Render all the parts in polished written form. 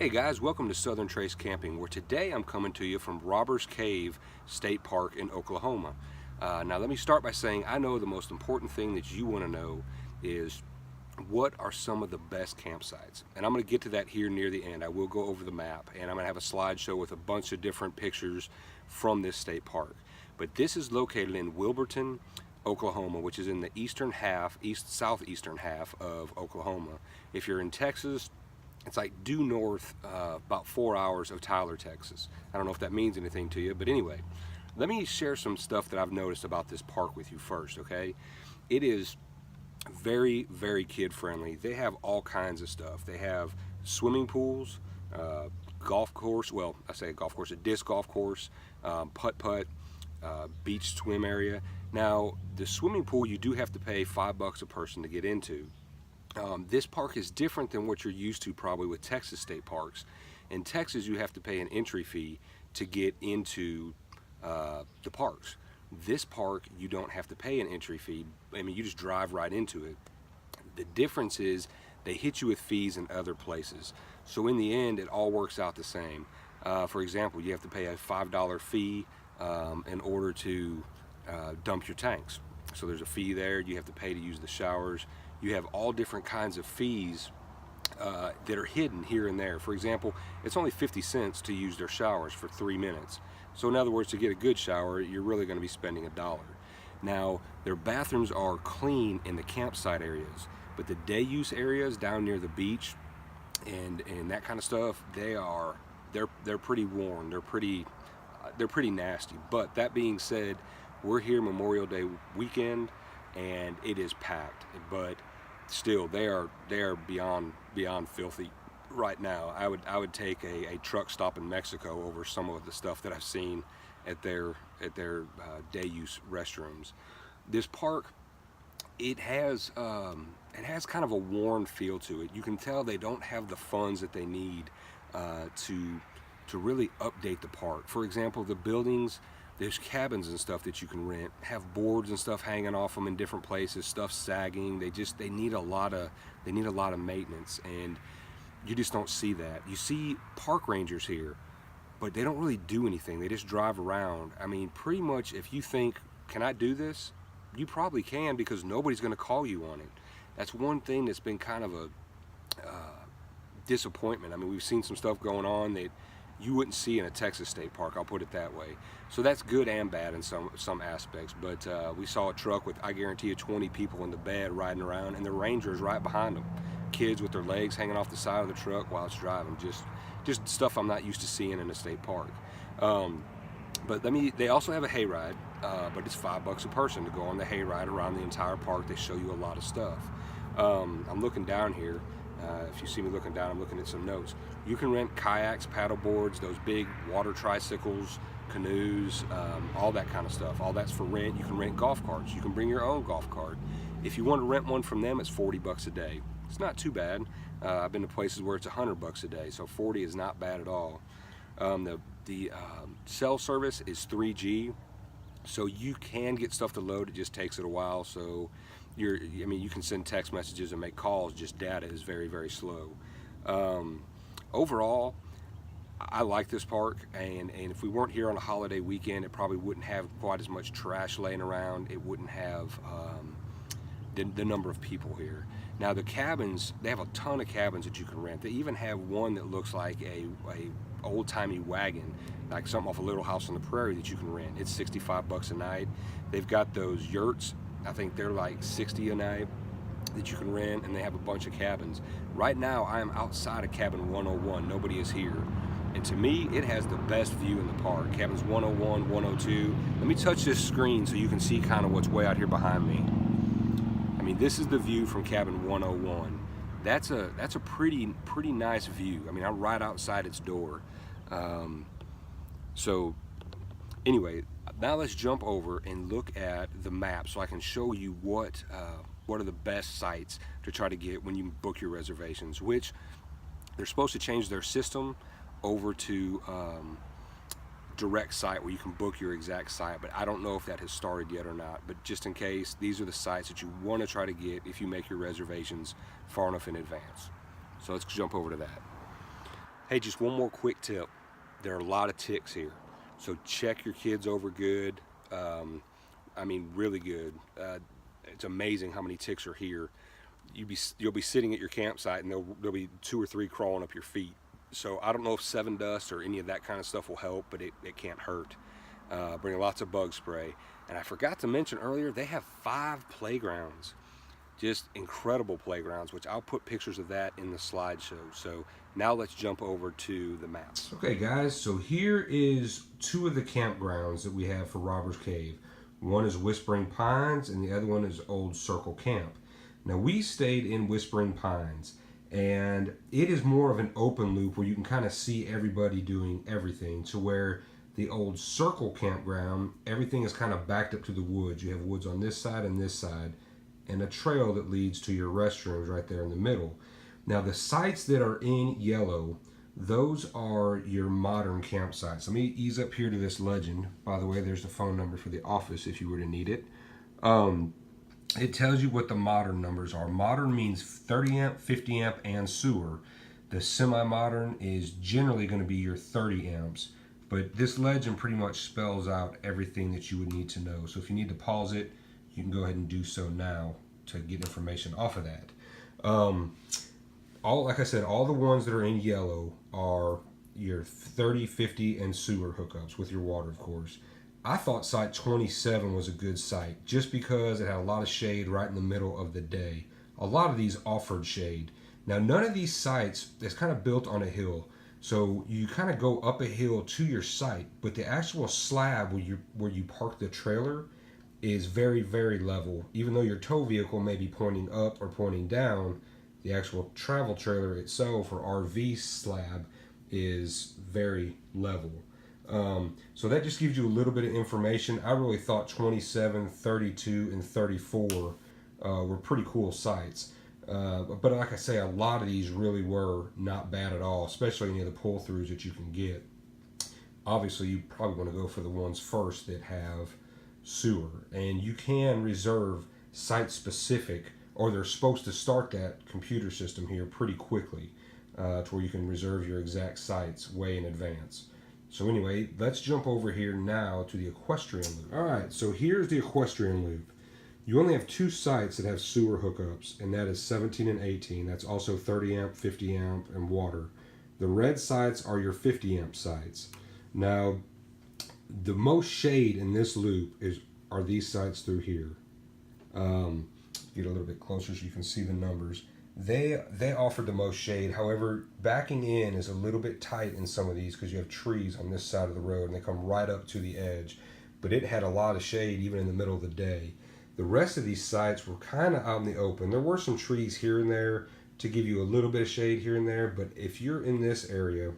Hey guys, welcome to Southern Trace Camping, where today I'm coming to you from Robbers Cave State Park in Oklahoma. Now let me start by saying I know the most important thing that you want to know is what are some of the best campsites. And I'm going to get to that here near the end. I will go over the map and I'm going to have a slideshow with a bunch of different pictures from this state park. But this is located in Wilburton, Oklahoma, which is in the southeastern half of Oklahoma. If you're in Texas, it's like due north about 4 hours of Tyler, Texas. I don't know if that means anything to you, but anyway, let me share some stuff that I've noticed about this park with you first, okay? It is very, very kid friendly. They have all kinds of stuff. They have swimming pools, golf course, well, I say a golf course, a disc golf course, putt-putt, beach swim area. Now, the swimming pool, you do have to pay $5 a person to get into. This park is different than what you're used to probably with Texas state parks. In Texas, you have to pay an entry fee to get into the parks. This park, you don't have to pay an entry fee. I mean, you just drive right into it. The difference is they hit you with fees in other places. So in the end, it all works out the same. For example, you have to pay a $5 fee in order to dump your tanks. So there's a fee there. You have to pay to use the showers. You have all different kinds of fees that are hidden here and there. For example, it's only 50 cents to use their showers for 3 minutes. So in other words, to get a good shower, you're really going to be spending $1. Now, their bathrooms are clean in the campsite areas, but the day use areas down near the beach and that kind of stuff, they're pretty worn. They're pretty nasty. But that being said, we're here Memorial Day weekend and it is packed, but still they are beyond filthy right now. I would take a truck stop in Mexico over some of the stuff that I've seen at their day use restrooms. This park, it has kind of a worn feel to it. You can tell they don't have the funds that they need to really update the park. For example, the buildings, there's cabins and stuff that you can rent, have boards and stuff hanging off them in different places, stuff sagging. They need a lot of maintenance, and you just don't see that. You see park rangers here, but they don't really do anything. They just drive around. I mean, pretty much if you think, can I do this? You probably can, because nobody's going to call you on it. That's one thing that's been kind of a disappointment. I mean, we've seen some stuff going on that you wouldn't see in a Texas state park, I'll put it that way. So that's good and bad in some aspects. But we saw a truck with, I guarantee you, 20 people in the bed riding around, and the ranger is right behind them. Kids with their legs hanging off the side of the truck while it's driving. Just stuff I'm not used to seeing in a state park. But they also have a hayride, but it's $5 a person to go on the hayride around the entire park. They show you a lot of stuff. I'm looking down here. If you see me looking down, I'm looking at some notes. You can rent kayaks, paddle boards, those big water tricycles, canoes, all that kind of stuff. All that's for rent. You can rent golf carts. You can bring your own golf cart. If you want to rent one from them, it's $40 a day. It's not too bad. I've been to places where it's $100 a day, so 40 is not bad at all. The cell service is 3G, so you can get stuff to load. It just takes it a while. So you can send text messages and make calls. Just data is very, very slow. Overall, I like this park, and if we weren't here on a holiday weekend, it probably wouldn't have quite as much trash laying around. It wouldn't have the number of people here. Now the cabins, they have a ton of cabins that you can rent. They even have one that looks like a old-timey wagon, like something off a Little House on the Prairie, that you can rent. It's $65 a night. They've got those yurts. I think they're like $60 a night that you can rent, and they have a bunch of cabins. Right now, I am outside of cabin 101. Nobody is here. And to me, it has the best view in the park. Cabins 101, 102. Let me touch this screen so you can see kind of what's way out here behind me. I mean, this is the view from cabin 101. That's a pretty nice view. I mean, I'm right outside its door. So anyway, now let's jump over and look at the map so I can show you what are the best sites to try to get when you book your reservations, which they're supposed to change their system over to direct site where you can book your exact site, but I don't know if that has started yet or not. But just in case, these are the sites that you want to try to get if you make your reservations far enough in advance. So let's jump over to that. Hey, just one more quick tip. There are a lot of ticks here, so check your kids over good. I mean, really good. It's amazing how many ticks are here. You'll be sitting at your campsite and there'll be 2 or 3 crawling up your feet. So I don't know if 7 dust or any of that kind of stuff will help, but it can't hurt. Bring lots of bug spray. And I forgot to mention earlier, they have 5 playgrounds. Just incredible playgrounds, which I'll put pictures of that in the slideshow. So now let's jump over to the maps. Okay guys, so here is 2 of the campgrounds that we have for Robbers Cave. One is Whispering Pines and the other one is Old Circle Camp. Now we stayed in Whispering Pines, and it is more of an open loop where you can kind of see everybody doing everything, to where the Old Circle Campground, everything is kind of backed up to the woods. You have woods on this side and this side, and a trail that leads to your restrooms right there in the middle. Now the sites that are in yellow, those are your modern campsites. Let me ease up here to this legend. By the way, there's the phone number for the office if you were to need it. It tells you what the modern numbers are. Modern means 30 amp, 50 amp, and sewer. The semi-modern is generally going to be your 30 amps. But this legend pretty much spells out everything that you would need to know. So if you need to pause it, you can go ahead and do so now to get information off of that. Like I said, all the ones that are in yellow are your 30, 50, and sewer hookups with your water, of course. I thought site 27 was a good site just because it had a lot of shade right in the middle of the day. A lot of these offered shade. Now none of these sites is kind of built on a hill, so you kind of go up a hill to your site, but the actual slab where you park the trailer is very, very level. Even though your tow vehicle may be pointing up or pointing down, the actual travel trailer itself, or RV slab, is very level. So that just gives you a little bit of information. I really thought 27, 32, and 34 were pretty cool sites. But like I say, a lot of these really were not bad at all, especially any of the pull-throughs that you can get. Obviously, you probably want to go for the ones first that have sewer. And you can reserve site-specific, or they're supposed to start that computer system here pretty quickly, to where you can reserve your exact sites way in advance. So anyway, let's jump over here now to the Equestrian Loop. All right, so here's the Equestrian Loop. You only have 2 sites that have sewer hookups, and that is 17 and 18. That's also 30 amp, 50 amp, and water. The red sites are your 50 amp sites. Now, the most shade in this loop are these sites through here. Get a little bit closer so you can see the numbers. They offered the most shade. However, backing in is a little bit tight in some of these because you have trees on this side of the road and they come right up to the edge. But it had a lot of shade even in the middle of the day. The rest of these sites were kind of out in the open. There were some trees here and there to give you a little bit of shade here and there. But if you're in this area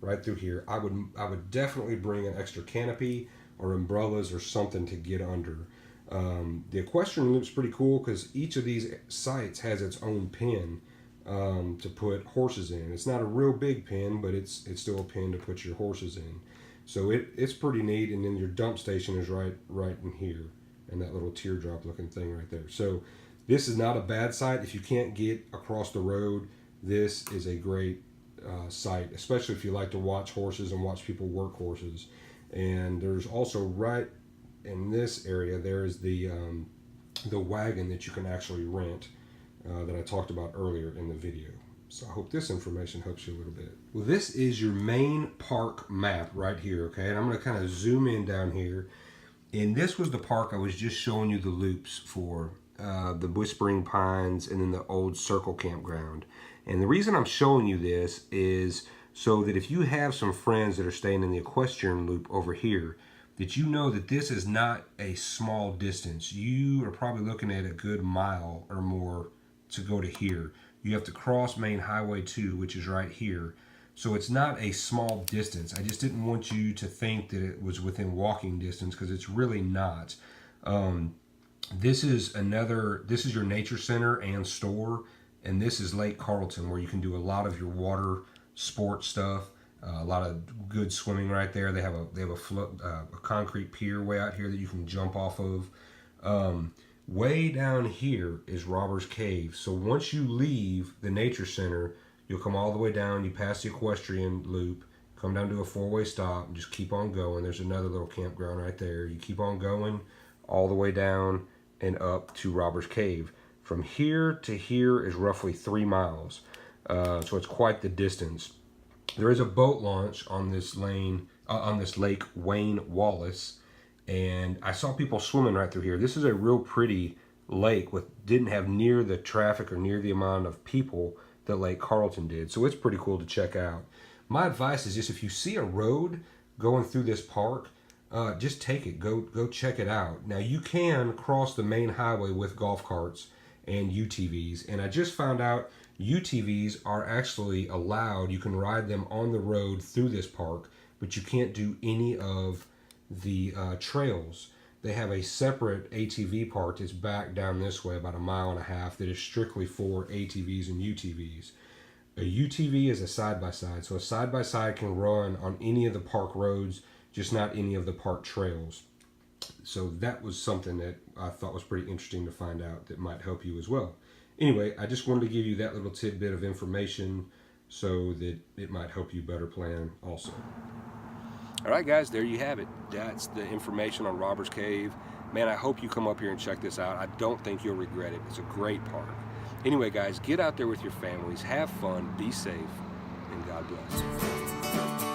right through here, I would definitely bring an extra canopy or umbrellas or something to get under. The Equestrian Loop's pretty cool because each of these sites has its own pen to put horses in. It's not a real big pen, but it's still a pen to put your horses in. So it's pretty neat. And then your dump station is right in here, and that little teardrop looking thing right there. So this is not a bad site. If you can't get across the road, this is a great site, especially if you like to watch horses and watch people work horses. And there's also right in this area, there's the wagon that you can actually rent that I talked about earlier in the video. So I hope this information helps you a little bit. Well, this is your main park map right here, okay? And I'm going to kind of zoom in down here. And this was the park I was just showing you the loops for, the Whispering Pines and then the Old Circle Campground. And the reason I'm showing you this is so that if you have some friends that are staying in the Equestrian Loop over here, that you know that this is not a small distance. You are probably looking at a good mile or more to go to here. You have to cross Main Highway 2, which is right here. So it's not a small distance. I just didn't want you to think that it was within walking distance, because it's really not. This is your nature center and store, and this is Lake Carlton, where you can do a lot of your water sport stuff. A lot of good swimming right there. They have a concrete pier way out here that you can jump off of. Way down here is Robbers Cave. So once you leave the nature center, You'll come all the way down, you pass the Equestrian Loop, come down to a 4-way stop, and just keep on going. There's another little campground right there. You keep on going all the way down and up to Robbers Cave. From here to here is roughly 3 miles, so it's quite the distance. There is a boat launch on this lake Wayne Wallace, and I saw people swimming right through here. This is a real pretty lake didn't have near the traffic or near the amount of people that Lake Carlton did, so it's pretty cool to check out. My advice is just if you see a road going through this park, just take it, go check it out. Now you can cross the main highway with golf carts and UTVs, and I just found out UTVs are actually allowed. You can ride them on the road through this park, but you can't do any of the trails. They have a separate ATV park that's back down this way about 1.5 miles that is strictly for ATVs and UTVs. A UTV is a side-by-side, so a side-by-side can run on any of the park roads, just not any of the park trails. So that was something that I thought was pretty interesting to find out that might help you as well. Anyway, I just wanted to give you that little tidbit of information so that it might help you better plan also. All right, guys, there you have it. That's the information on Robbers Cave. Man, I hope you come up here and check this out. I don't think you'll regret it. It's a great park. Anyway, guys, get out there with your families, have fun, be safe, and God bless.